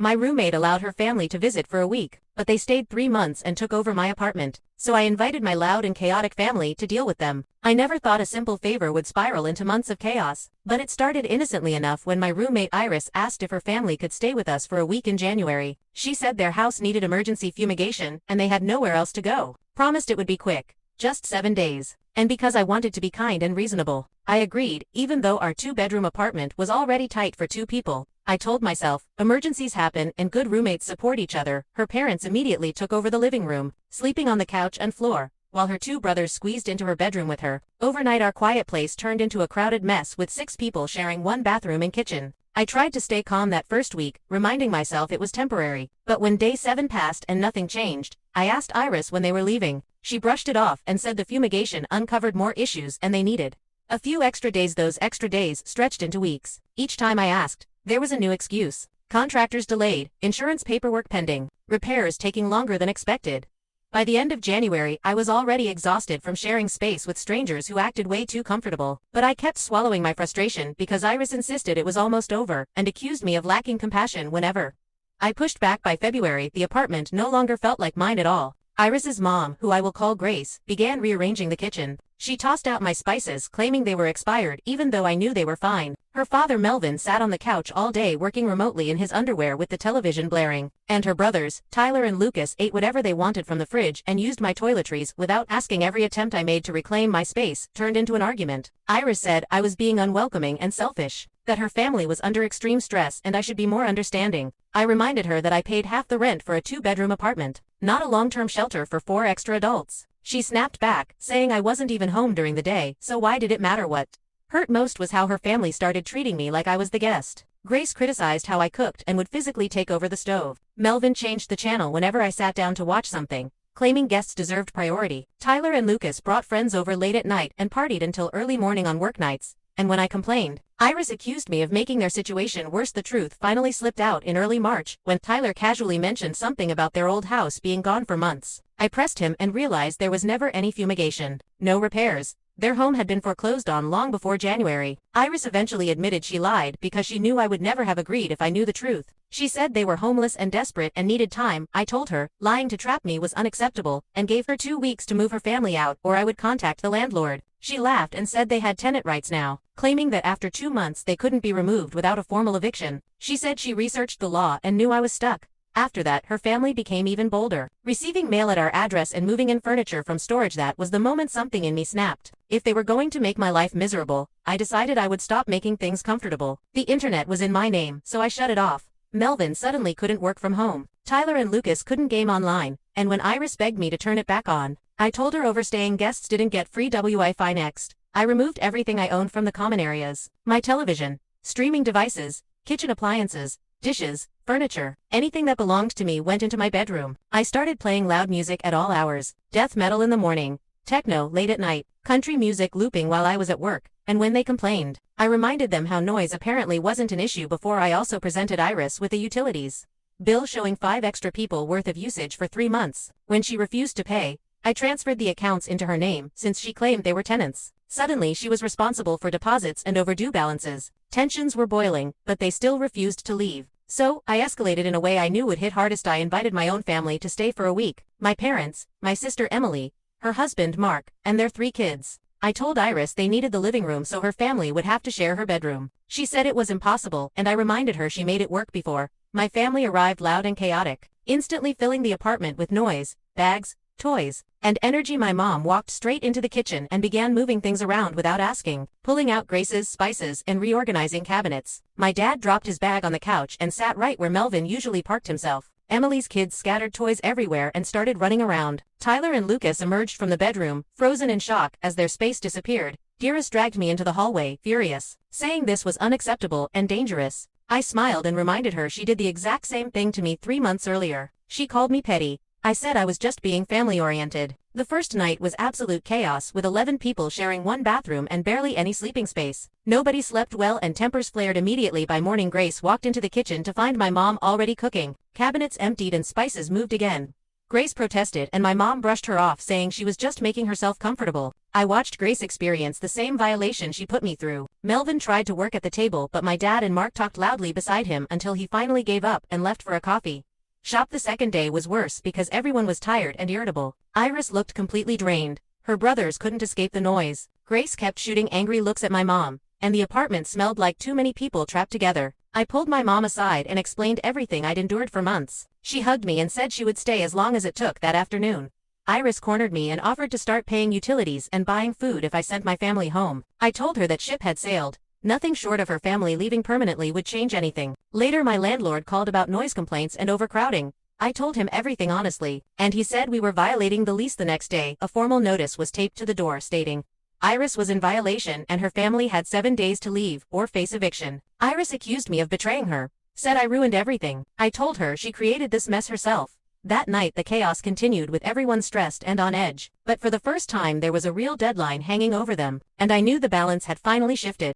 My roommate allowed her family to visit for a week, but they stayed 3 months and took over my apartment, so I invited my loud and chaotic family to deal with them. I never thought a simple favor would spiral into months of chaos, but it started innocently enough when my roommate Iris asked if her family could stay with us for a week in January. She said their house needed emergency fumigation and they had nowhere else to go. Promised it would be quick. Just 7 days. And because I wanted to be kind and reasonable, I agreed, even though our 2-bedroom apartment was already tight for 2 people. I told myself, emergencies happen and good roommates support each other. Her parents immediately took over the living room, sleeping on the couch and floor, while her 2 brothers squeezed into her bedroom with her. Overnight our quiet place turned into a crowded mess with 6 people sharing 1 bathroom and kitchen. I tried to stay calm that first week, reminding myself it was temporary. But when day 7 passed and nothing changed, I asked Iris when they were leaving. She brushed it off and said the fumigation uncovered more issues and they needed a few extra days. Those extra days stretched into weeks. Each time I asked, there was a new excuse. Contractors delayed, insurance paperwork pending, repairs taking longer than expected. By the end of January, I was already exhausted from sharing space with strangers who acted way too comfortable. But I kept swallowing my frustration because Iris insisted it was almost over and accused me of lacking compassion whenever I pushed back. By February, the apartment no longer felt like mine at all. Iris's mom, who I will call Grace, began rearranging the kitchen. She tossed out my spices, claiming they were expired even though I knew they were fine. Her father Melvin sat on the couch all day working remotely in his underwear with the television blaring. And her brothers, Tyler and Lucas, ate whatever they wanted from the fridge and used my toiletries without asking. Every attempt I made to reclaim my space turned into an argument. Iris said I was being unwelcoming and selfish, that her family was under extreme stress and I should be more understanding. I reminded her that I paid half the rent for a 2-bedroom apartment, not a long-term shelter for 4 extra adults. She snapped back, saying I wasn't even home during the day, so why did it matter? What hurt most was how her family started treating me like I was the guest. Grace criticized how I cooked and would physically take over the stove. Melvin changed the channel whenever I sat down to watch something, claiming guests deserved priority. Tyler and Lucas brought friends over late at night and partied until early morning on work nights. And when I complained, Iris accused me of making their situation worse. The truth finally slipped out in early March when Tyler casually mentioned something about their old house being gone for months. I pressed him and realized there was never any fumigation, no repairs. Their home had been foreclosed on long before January. Iris eventually admitted she lied because she knew I would never have agreed if I knew the truth. She said they were homeless and desperate and needed time. I told her, lying to trap me was unacceptable, and gave her 2 weeks to move her family out or I would contact the landlord. She laughed and said they had tenant rights now, claiming that after 2 months they couldn't be removed without a formal eviction. She said she researched the law and knew I was stuck. After that, her family became even bolder, receiving mail at our address and moving in furniture from storage. That was the moment something in me snapped. If they were going to make my life miserable, I decided I would stop making things comfortable. The internet was in my name, so I shut it off. Melvin suddenly couldn't work from home. Tyler and Lucas couldn't game online, and when Iris begged me to turn it back on, I told her overstaying guests didn't get free Wi-Fi. Next, I removed everything I owned from the common areas. My television, streaming devices, kitchen appliances, dishes, furniture, anything that belonged to me went into my bedroom. I started playing loud music at all hours, death metal in the morning, techno late at night, country music looping while I was at work, and when they complained, I reminded them how noise apparently wasn't an issue. Before I also presented Iris with the utilities bill showing 5 extra people worth of usage for 3 months. When she refused to pay, I transferred the accounts into her name since she claimed they were tenants. Suddenly she was responsible for deposits and overdue balances. Tensions were boiling, but they still refused to leave. So, I escalated in a way I knew would hit hardest. I invited my own family to stay for a week. My parents, my sister Emily, her husband Mark, and their 3 kids. I told Iris they needed the living room so her family would have to share her bedroom. She said it was impossible, and I reminded her she made it work before. My family arrived loud and chaotic, instantly filling the apartment with noise, bags, toys, and energy. My mom walked straight into the kitchen and began moving things around without asking, pulling out Grace's spices and reorganizing cabinets. My dad dropped his bag on the couch and sat right where Melvin usually parked himself. Emily's kids scattered toys everywhere and started running around. Tyler and Lucas emerged from the bedroom, frozen in shock as their space disappeared. Dearest dragged me into the hallway, furious, saying this was unacceptable and dangerous. I smiled and reminded her she did the exact same thing to me 3 months earlier. She called me petty. I said I was just being family-oriented. The first night was absolute chaos with 11 people sharing 1 bathroom and barely any sleeping space. Nobody slept well and tempers flared immediately. By morning, Grace walked into the kitchen to find my mom already cooking, cabinets emptied and spices moved again. Grace protested and my mom brushed her off saying she was just making herself comfortable. I watched Grace experience the same violation she put me through. Melvin tried to work at the table but my dad and Mark talked loudly beside him until he finally gave up and left for a coffee shop. The second day was worse because everyone was tired and irritable. Iris looked completely drained. Her brothers couldn't escape the noise. Grace kept shooting angry looks at my mom, and the apartment smelled like too many people trapped together. I pulled my mom aside and explained everything I'd endured for months. She hugged me and said she would stay as long as it took that afternoon. Iris cornered me and offered to start paying utilities and buying food if I sent my family home. I told her that ship had sailed. Nothing short of her family leaving permanently would change anything. Later my landlord called about noise complaints and overcrowding. I told him everything honestly, and he said we were violating the lease. The next day, a formal notice was taped to the door stating Iris was in violation and her family had 7 days to leave or face eviction. Iris accused me of betraying her, said I ruined everything. I told her she created this mess herself. That night the chaos continued with everyone stressed and on edge, but for the first time there was a real deadline hanging over them, and I knew the balance had finally shifted.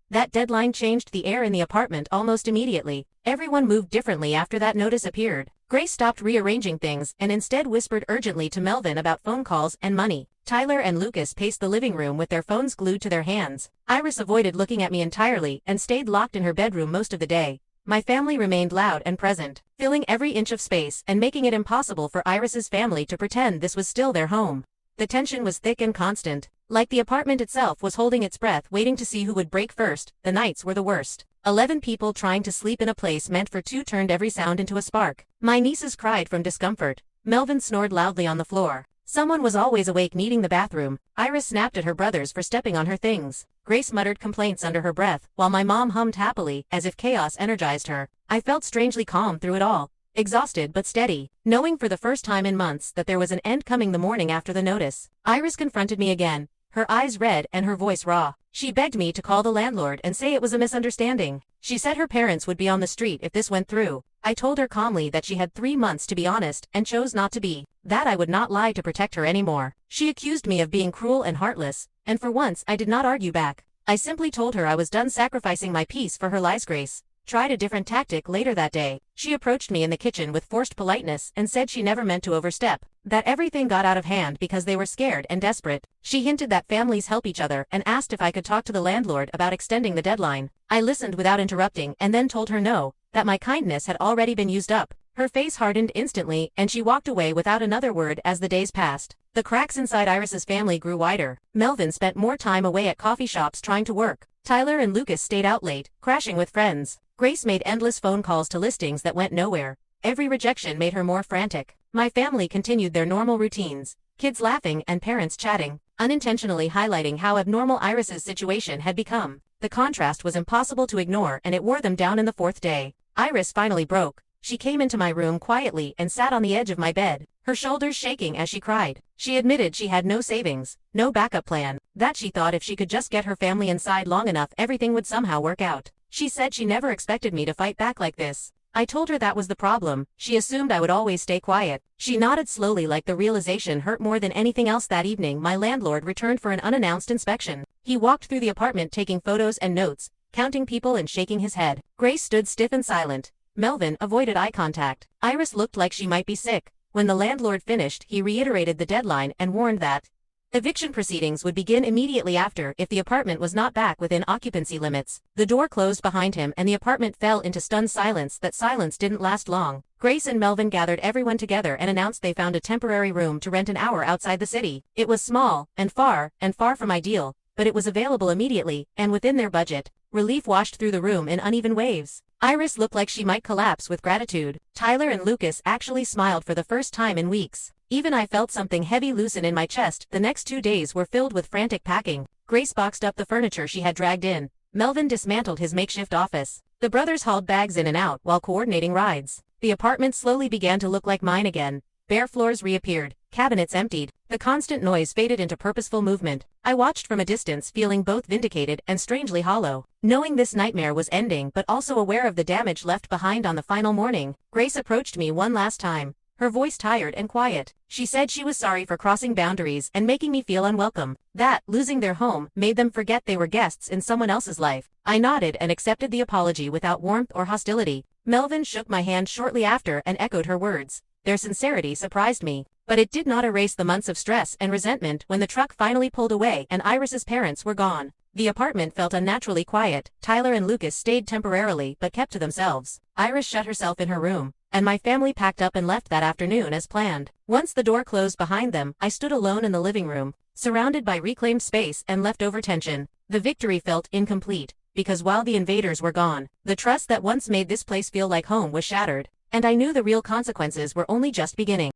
That deadline changed the air in the apartment almost immediately. Everyone moved differently after that notice appeared. Grace stopped rearranging things and instead whispered urgently to Melvin about phone calls and money. Tyler and Lucas paced the living room with their phones glued to their hands. Iris avoided looking at me entirely and stayed locked in her bedroom most of the day. My family remained loud and present, filling every inch of space and making it impossible for Iris's family to pretend this was still their home. The tension was thick and constant. Like the apartment itself was holding its breath waiting to see who would break first. The nights were the worst. 11 people trying to sleep in a place meant for two turned every sound into a spark. My nieces cried from discomfort. Melvin snored loudly on the floor. Someone was always awake needing the bathroom. Iris snapped at her brothers for stepping on her things. Grace muttered complaints under her breath, while my mom hummed happily, as if chaos energized her. I felt strangely calm through it all. Exhausted but steady, knowing for the first time in months that there was an end coming. The morning after the notice, Iris confronted me again, her eyes red and her voice raw. She begged me to call the landlord and say it was a misunderstanding. She said her parents would be on the street if this went through. I told her calmly that she had 3 months to be honest and chose not to be, that I would not lie to protect her anymore. She accused me of being cruel and heartless, and for once I did not argue back. I simply told her I was done sacrificing my peace for her lies. Grace tried a different tactic later that day. She approached me in the kitchen with forced politeness and said she never meant to overstep, that everything got out of hand because they were scared and desperate. She hinted that families help each other and asked if I could talk to the landlord about extending the deadline. I listened without interrupting and then told her no, that my kindness had already been used up. Her face hardened instantly and she walked away without another word. As the days passed, the cracks inside Iris's family grew wider. Melvin spent more time away at coffee shops trying to work. Tyler and Lucas stayed out late, crashing with friends. Grace made endless phone calls to listings that went nowhere. Every rejection made her more frantic. My family continued their normal routines, kids laughing and parents chatting, unintentionally highlighting how abnormal Iris's situation had become. The contrast was impossible to ignore and it wore them down. In the 4th day, Iris finally broke. She came into my room quietly and sat on the edge of my bed, her shoulders shaking as she cried. She admitted she had no savings, no backup plan, that she thought if she could just get her family inside long enough everything would somehow work out. She said she never expected me to fight back like this. I told her that was the problem. She assumed I would always stay quiet. She nodded slowly like the realization hurt more than anything else. That evening my landlord returned for an unannounced inspection. He walked through the apartment taking photos and notes, counting people and shaking his head. Grace stood stiff and silent. Melvin avoided eye contact. Iris looked like she might be sick. When the landlord finished, he reiterated the deadline and warned that eviction proceedings would begin immediately after if the apartment was not back within occupancy limits. The door closed behind him and the apartment fell into stunned silence. That silence didn't last long. Grace and Melvin gathered everyone together and announced they found a temporary room to rent an hour outside the city. It was small, and far from ideal, but it was available immediately, and within their budget. Relief washed through the room in uneven waves. Iris looked like she might collapse with gratitude. Tyler and Lucas actually smiled for the first time in weeks. Even I felt something heavy loosen in my chest. The next 2 days were filled with frantic packing. Grace boxed up the furniture she had dragged in. Melvin dismantled his makeshift office. The brothers hauled bags in and out while coordinating rides. The apartment slowly began to look like mine again. Bare floors reappeared, cabinets emptied. The constant noise faded into purposeful movement. I watched from a distance, feeling both vindicated and strangely hollow. Knowing this nightmare was ending but also aware of the damage left behind. On the final morning, Grace approached me one last time, her voice tired and quiet. She said she was sorry for crossing boundaries and making me feel unwelcome, that losing their home made them forget they were guests in someone else's life. I nodded and accepted the apology without warmth or hostility. Melvin shook my hand shortly after and echoed her words. Their sincerity surprised me. But it did not erase the months of stress and resentment when the truck finally pulled away and Iris's parents were gone. The apartment felt unnaturally quiet. Tyler and Lucas stayed temporarily but kept to themselves. Iris shut herself in her room, and my family packed up and left that afternoon as planned. Once the door closed behind them, I stood alone in the living room, surrounded by reclaimed space and leftover tension. The victory felt incomplete, because while the invaders were gone, the trust that once made this place feel like home was shattered, and I knew the real consequences were only just beginning.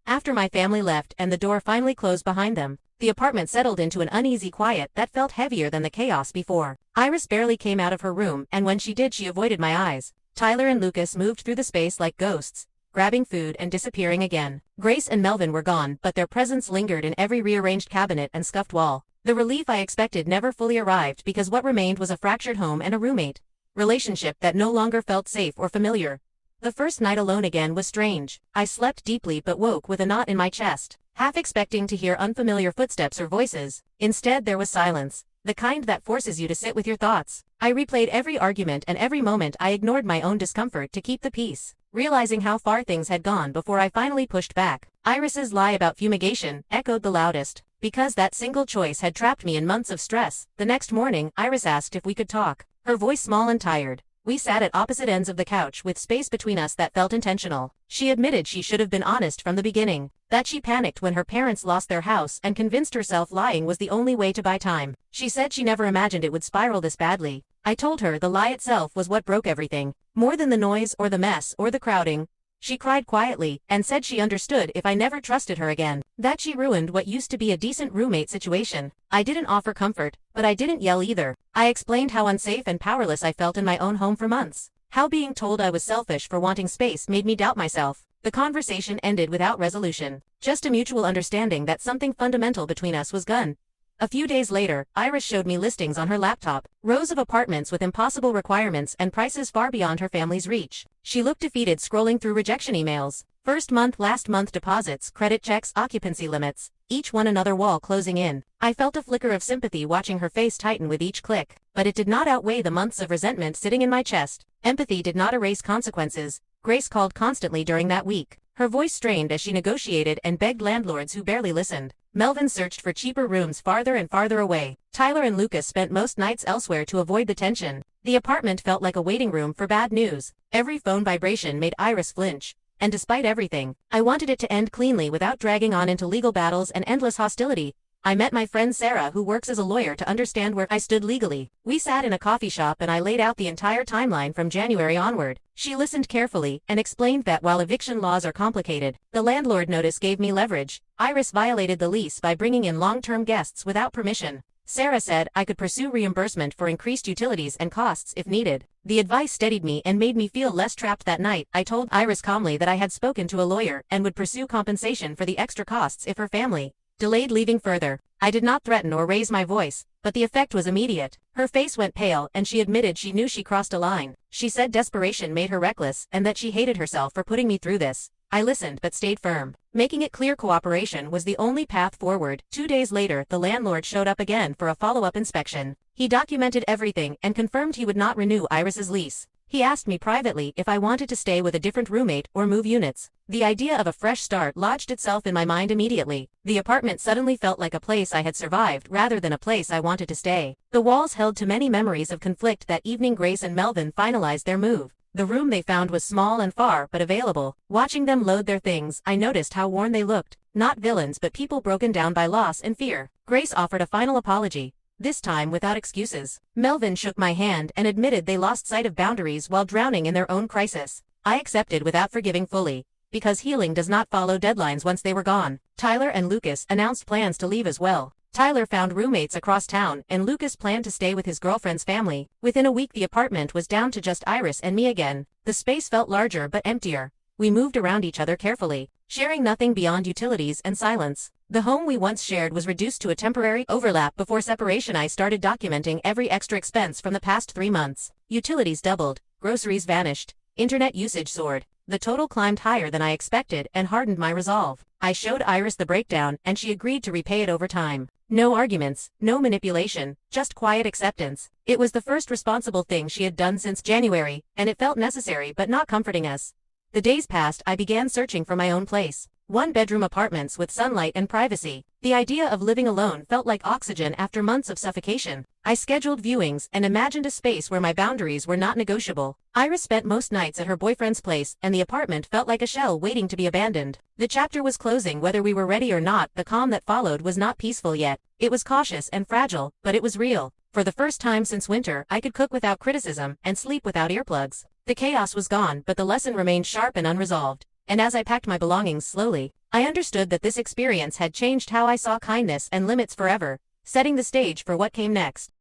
After my family left and the door finally closed behind them, the apartment settled into an uneasy quiet that felt heavier than the chaos before. Iris barely came out of her room, and when she did, she avoided my eyes. Tyler and Lucas moved through the space like ghosts, grabbing food and disappearing again. Grace and Melvin were gone, but their presence lingered in every rearranged cabinet and scuffed wall. The relief I expected never fully arrived because what remained was a fractured home and a roommate relationship that no longer felt safe or familiar. The first night alone again was strange. I slept deeply but woke with a knot in my chest, half expecting to hear unfamiliar footsteps or voices. Instead there was silence, the kind that forces you to sit with your thoughts. I replayed every argument and every moment I ignored my own discomfort to keep the peace, realizing how far things had gone before I finally pushed back. Iris's lie about fumigation echoed the loudest, because that single choice had trapped me in months of stress. The next morning, Iris asked if we could talk, her voice small and tired. We sat at opposite ends of the couch with space between us that felt intentional. She admitted she should have been honest from the beginning, that she panicked when her parents lost their house and convinced herself lying was the only way to buy time. She said she never imagined it would spiral this badly. I told her the lie itself was what broke everything, more than the noise or the mess or the crowding. She cried quietly and said she understood if I never trusted her again, that she ruined what used to be a decent roommate situation. I didn't offer comfort, but I didn't yell either. I explained how unsafe and powerless I felt in my own home for months, how being told I was selfish for wanting space made me doubt myself. The conversation ended without resolution, just a mutual understanding that something fundamental between us was gone. A few days later, Iris showed me listings on her laptop, rows of apartments with impossible requirements and prices far beyond her family's reach. She looked defeated scrolling through rejection emails, first month, last month deposits, credit checks, occupancy limits, each one another wall closing in. I felt a flicker of sympathy watching her face tighten with each click, but it did not outweigh the months of resentment sitting in my chest. Empathy did not erase consequences. Grace called constantly during that week, her voice strained as she negotiated and begged landlords who barely listened. Melvin searched for cheaper rooms farther and farther away. Tyler and Lucas spent most nights elsewhere to avoid the tension. The apartment felt like a waiting room for bad news. Every phone vibration made Iris flinch. And despite everything, I wanted it to end cleanly without dragging on into legal battles and endless hostility. I met my friend Sarah, who works as a lawyer, to understand where I stood legally. We sat in a coffee shop and I laid out the entire timeline from January onward. She listened carefully and explained that while eviction laws are complicated, the landlord notice gave me leverage. Iris violated the lease by bringing in long-term guests without permission. Sarah said I could pursue reimbursement for increased utilities and costs if needed. The advice steadied me and made me feel less trapped that night. I told Iris calmly that I had spoken to a lawyer and would pursue compensation for the extra costs if her family delayed leaving further. I did not threaten or raise my voice, but the effect was immediate. Her face went pale and she admitted she knew she crossed a line. She said desperation made her reckless and that she hated herself for putting me through this. I listened but stayed firm, making it clear cooperation was the only path forward. 2 days later, the landlord showed up again for a follow-up inspection. He documented everything and confirmed he would not renew Iris's lease. He asked me privately if I wanted to stay with a different roommate or move units. The idea of a fresh start lodged itself in my mind immediately. The apartment suddenly felt like a place I had survived rather than a place I wanted to stay. The walls held too many memories of conflict. That evening, Grace and Melvin finalized their move. The room they found was small and far but available. Watching them load their things, I noticed how worn they looked. Not villains but people broken down by loss and fear. Grace offered a final apology, this time without excuses. Melvin shook my hand and admitted they lost sight of boundaries while drowning in their own crisis. I accepted without forgiving fully, because healing does not follow deadlines once they were gone. Tyler and Lucas announced plans to leave as well. Tyler found roommates across town and Lucas planned to stay with his girlfriend's family. Within a week the apartment was down to just Iris and me again. The space felt larger but emptier. We moved around each other carefully, sharing nothing beyond utilities and silence. The home we once shared was reduced to a temporary overlap. Before separation, I started documenting every extra expense from the past 3 months. Utilities doubled, groceries vanished, internet usage soared. The total climbed higher than I expected and hardened my resolve. I showed Iris the breakdown and she agreed to repay it over time. No arguments, no manipulation, just quiet acceptance. It was the first responsible thing she had done since January, and it felt necessary but not comforting us. The days passed. I began searching for my own place. One-bedroom apartments with sunlight and privacy. The idea of living alone felt like oxygen after months of suffocation. I scheduled viewings and imagined a space where my boundaries were not negotiable. Iris spent most nights at her boyfriend's place, and the apartment felt like a shell waiting to be abandoned. The chapter was closing whether we were ready or not. The calm that followed was not peaceful yet. It was cautious and fragile, but it was real. For the first time since winter, I could cook without criticism and sleep without earplugs. The chaos was gone, but the lesson remained sharp and unresolved. And as I packed my belongings slowly, I understood that this experience had changed how I saw kindness and limits forever, setting the stage for what came next.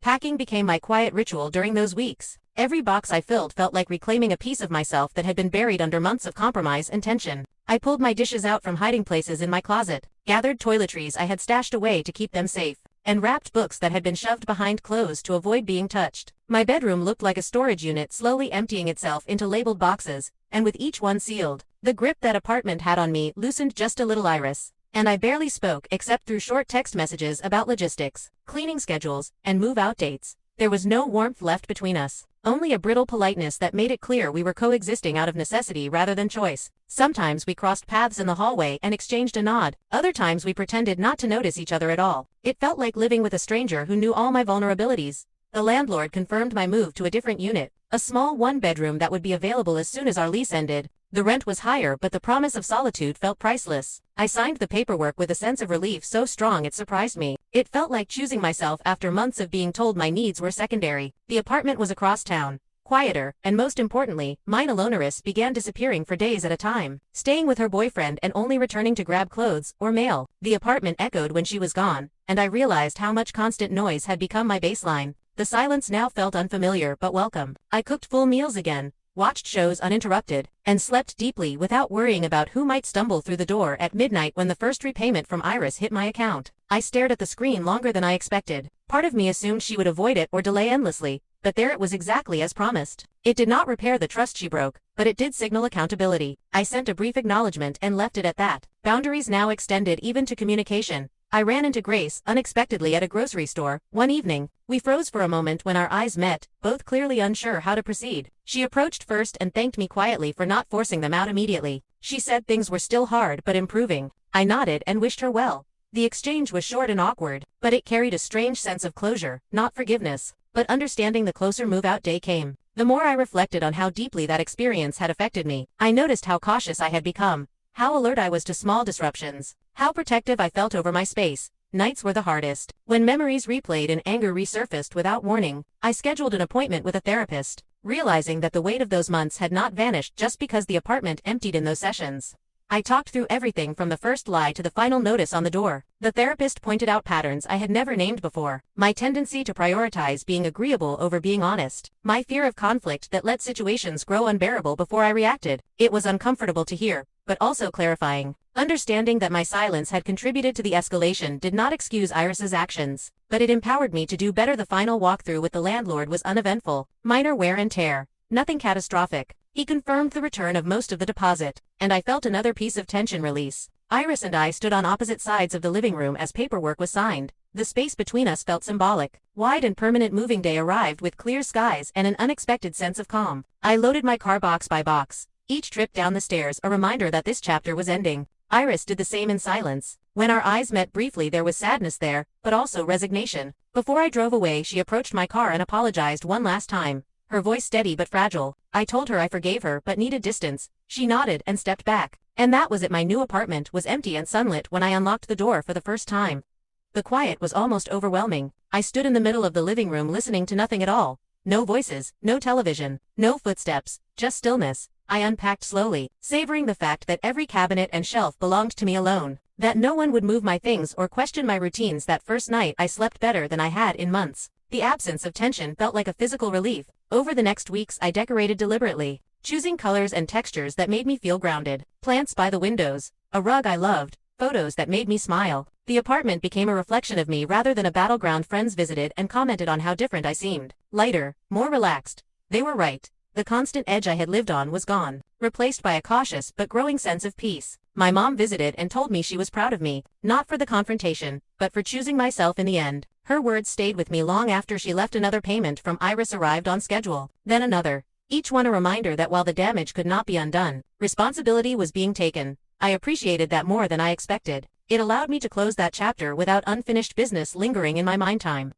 Packing became my quiet ritual during those weeks. Every box I filled felt like reclaiming a piece of myself that had been buried under months of compromise and tension. I pulled my dishes out from hiding places in my closet, gathered toiletries I had stashed away to keep them safe, and wrapped books that had been shoved behind clothes to avoid being touched. My bedroom looked like a storage unit slowly emptying itself into labeled boxes, and with each one sealed, the grip that apartment had on me loosened just a little. Iris and I barely spoke except through short text messages about logistics, cleaning schedules, and move-out dates. There was no warmth left between us, only a brittle politeness that made it clear we were coexisting out of necessity rather than choice. Sometimes we crossed paths in the hallway and exchanged a nod. Other times we pretended not to notice each other at all. It felt like living with a stranger who knew all my vulnerabilities. The landlord confirmed my move to a different unit, a small one-bedroom that would be available as soon as our lease ended. The rent was higher, but the promise of solitude felt priceless. I signed the paperwork with a sense of relief so strong it surprised me. It felt like choosing myself after months of being told my needs were secondary. The apartment was across town, quieter, and most importantly, mine alone. Iris began disappearing for days at a time, staying with her boyfriend and only returning to grab clothes or mail. The apartment echoed when she was gone, and I realized how much constant noise had become my baseline. The silence now felt unfamiliar but welcome. I cooked full meals again, watched shows uninterrupted, and slept deeply without worrying about who might stumble through the door at midnight when the first repayment from Iris hit my account. I stared at the screen longer than I expected. Part of me assumed she would avoid it or delay endlessly, but there it was exactly as promised. It did not repair the trust she broke, but it did signal accountability. I sent a brief acknowledgement and left it at that. Boundaries now extended even to communication. I ran into Grace unexpectedly at a grocery store one evening. We froze for a moment when our eyes met, both clearly unsure how to proceed. She approached first and thanked me quietly for not forcing them out immediately. She said things were still hard but improving. I nodded and wished her well. The exchange was short and awkward, but it carried a strange sense of closure, not forgiveness, but understanding. The closer move-out day came. The more I reflected on how deeply that experience had affected me, I noticed how cautious I had become, how alert I was to small disruptions, how protective I felt over my space. Nights were the hardest. When memories replayed and anger resurfaced without warning, I scheduled an appointment with a therapist, realizing that the weight of those months had not vanished just because the apartment emptied in those sessions. I talked through everything from the first lie to the final notice on the door. The therapist pointed out patterns I had never named before. My tendency to prioritize being agreeable over being honest. My fear of conflict that let situations grow unbearable before I reacted. It was uncomfortable to hear, but also clarifying. Understanding that my silence had contributed to the escalation did not excuse Iris's actions, but it empowered me to do better. The final walkthrough with the landlord was uneventful. Minor wear and tear. Nothing catastrophic. He confirmed the return of most of the deposit, and I felt another piece of tension release. Iris and I stood on opposite sides of the living room as paperwork was signed. The space between us felt symbolic. Wide and permanent moving day arrived with clear skies and an unexpected sense of calm. I loaded my car box by box, each trip down the stairs a reminder that this chapter was ending. Iris did the same in silence. When our eyes met briefly, there was sadness there, but also resignation. Before I drove away, she approached my car and apologized one last time, her voice steady but fragile. I told her I forgave her but needed distance. She nodded and stepped back. And that was it. My new apartment was empty and sunlit when I unlocked the door for the first time. The quiet was almost overwhelming. I stood in the middle of the living room listening to nothing at all. No voices, no television, no footsteps, just stillness. I unpacked slowly, savoring the fact that every cabinet and shelf belonged to me alone, that no one would move my things or question my routines. That first night I slept better than I had in months. The absence of tension felt like a physical relief. Over the next weeks I decorated deliberately, choosing colors and textures that made me feel grounded. Plants by the windows, a rug I loved, photos that made me smile. The apartment became a reflection of me rather than a battleground. Friends visited and commented on how different I seemed. Lighter, more relaxed. They were right. The constant edge I had lived on was gone, replaced by a cautious but growing sense of peace. My mom visited and told me she was proud of me, not for the confrontation, but for choosing myself in the end. Her words stayed with me long after she left. Another payment from Iris arrived on schedule, then another. each one a reminder that while the damage could not be undone, responsibility was being taken. I appreciated that more than I expected. It allowed me to close that chapter without unfinished business lingering in my mind. Time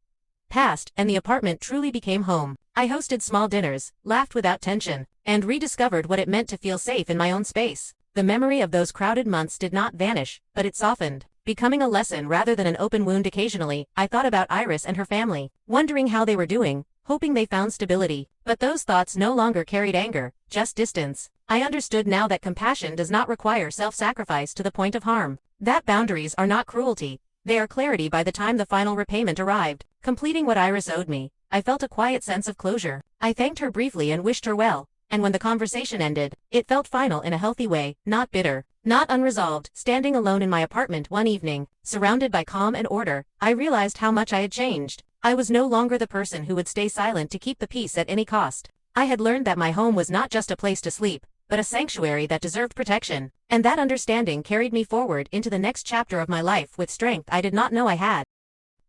passed, and the apartment truly became home. I hosted small dinners, laughed without tension, and rediscovered what it meant to feel safe in my own space. The memory of those crowded months did not vanish, but it softened, becoming a lesson rather than an open wound. Occasionally, I thought about Iris and her family, wondering how they were doing, hoping they found stability. But those thoughts no longer carried anger, just distance. I understood now that compassion does not require self-sacrifice to the point of harm. That boundaries are not cruelty. They are clarity. By the time the final repayment arrived, completing what Iris owed me, I felt a quiet sense of closure. I thanked her briefly and wished her well, and when the conversation ended, it felt final in a healthy way, not bitter, not unresolved. Standing alone in my apartment one evening, surrounded by calm and order, I realized how much I had changed. I was no longer the person who would stay silent to keep the peace at any cost. I had learned that my home was not just a place to sleep, but a sanctuary that deserved protection, and that understanding carried me forward into the next chapter of my life with strength I did not know I had.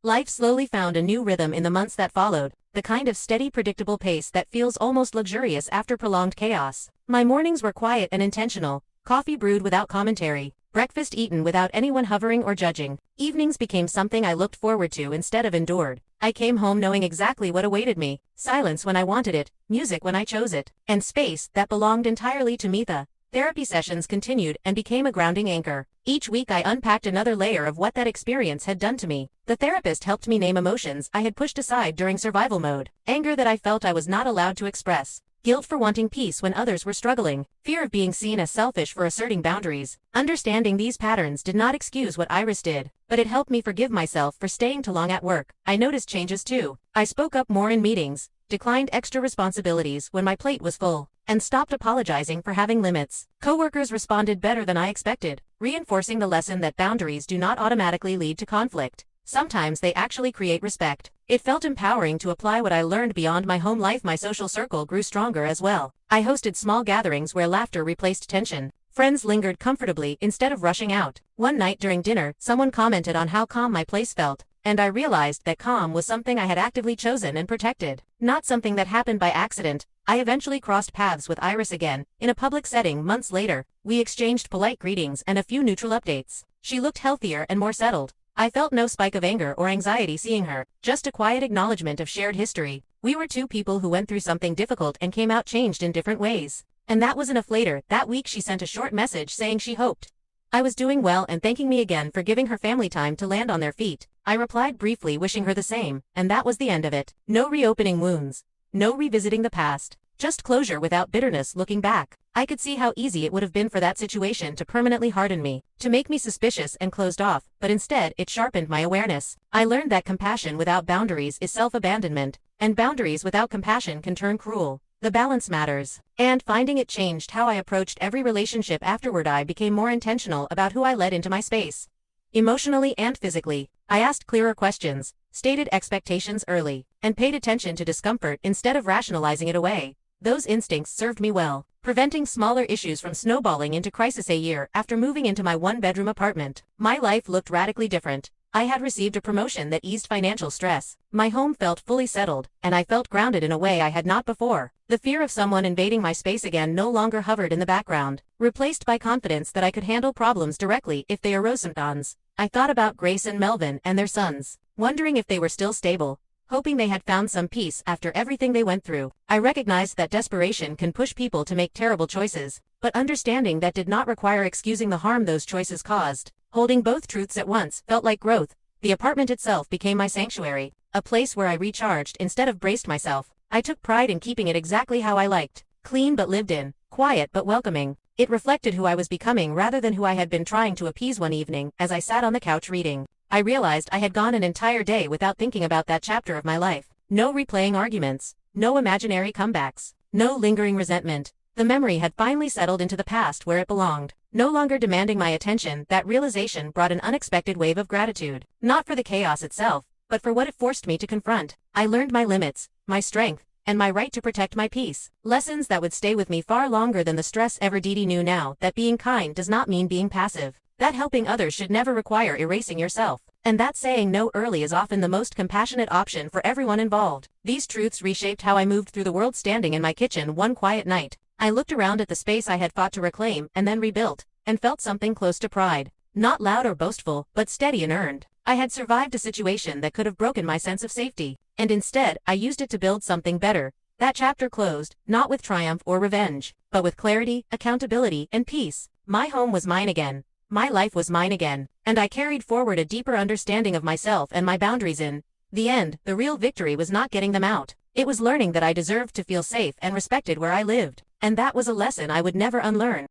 Life slowly found a new rhythm in the months that followed, the kind of steady, predictable pace that feels almost luxurious after prolonged chaos. My mornings were quiet and intentional, coffee brewed without commentary, breakfast eaten without anyone hovering or judging. Evenings became something I looked forward to instead of endured. I came home knowing exactly what awaited me: silence when I wanted it, music when I chose it, and space that belonged entirely to me. The therapy sessions continued and became a grounding anchor. Each week I unpacked another layer of what that experience had done to me. The therapist helped me name emotions I had pushed aside during survival mode: anger that I felt I was not allowed to express, guilt for wanting peace when others were struggling, fear of being seen as selfish for asserting boundaries. Understanding these patterns did not excuse what Iris did, but it helped me forgive myself for staying too long at work. I noticed changes too. I spoke up more in meetings, declined extra responsibilities when my plate was full, and stopped apologizing for having limits. Coworkers responded better than I expected, reinforcing the lesson that boundaries do not automatically lead to conflict. Sometimes they actually create respect. It felt empowering to apply what I learned beyond my home life. My social circle grew stronger as well. I hosted small gatherings where laughter replaced tension. Friends lingered comfortably instead of rushing out. One night during dinner, someone commented on how calm my place felt, and I realized that calm was something I had actively chosen and protected, not something that happened by accident. I eventually crossed paths with Iris again, in a public setting months later. We exchanged polite greetings and a few neutral updates. She looked healthier and more settled. I felt no spike of anger or anxiety seeing her, just a quiet acknowledgement of shared history. We were two people who went through something difficult and came out changed in different ways. And that was enough. Later that week she sent a short message saying she hoped I was doing well and thanking me again for giving her family time to land on their feet. I replied briefly wishing her the same, and that was the end of it. No reopening wounds. No revisiting the past. Just closure without bitterness. Looking back, I could see how easy it would have been for that situation to permanently harden me, to make me suspicious and closed off, but instead it sharpened my awareness. I learned that compassion without boundaries is self-abandonment, and boundaries without compassion can turn cruel. The balance matters. And finding it changed how I approached every relationship afterward. I became more intentional about who I let into my space, emotionally and physically. I asked clearer questions, stated expectations early, and paid attention to discomfort instead of rationalizing it away. Those instincts served me well, preventing smaller issues from snowballing into crisis. A year after moving into my one-bedroom apartment, my life looked radically different. I had received a promotion that eased financial stress. My home felt fully settled, and I felt grounded in a way I had not before. The fear of someone invading my space again no longer hovered in the background, replaced by confidence that I could handle problems directly if they arose. Sometimes I thought about Grace and Melvin and their sons, wondering if they were still stable, hoping they had found some peace after everything they went through. I recognized that desperation can push people to make terrible choices, but understanding that did not require excusing the harm those choices caused. Holding both truths at once felt like growth. The apartment itself became my sanctuary, a place where I recharged instead of braced myself. I took pride in keeping it exactly how I liked: clean but lived in, quiet but welcoming. It reflected who I was becoming rather than who I had been trying to appease. One evening, as I sat on the couch reading, I realized I had gone an entire day without thinking about that chapter of my life. No replaying arguments, no imaginary comebacks, no lingering resentment. The memory had finally settled into the past where it belonged, no longer demanding my attention. That realization brought an unexpected wave of gratitude, not for the chaos itself, but for what it forced me to confront. I learned my limits, my strength, and my right to protect my peace. Lessons that would stay with me far longer than the stress ever did. Knew now that being kind does not mean being passive, that helping others should never require erasing yourself. And that saying no early is often the most compassionate option for everyone involved. These truths reshaped how I moved through the world. Standing in my kitchen one quiet night, I looked around at the space I had fought to reclaim and then rebuilt, and felt something close to pride. Not loud or boastful, but steady and earned. I had survived a situation that could have broken my sense of safety, and instead, I used it to build something better. That chapter closed, not with triumph or revenge, but with clarity, accountability, and peace. My home was mine again. My life was mine again, and I carried forward a deeper understanding of myself and my boundaries. In the end, the real victory was not getting them out. It was learning that I deserved to feel safe and respected where I lived, and that was a lesson I would never unlearn.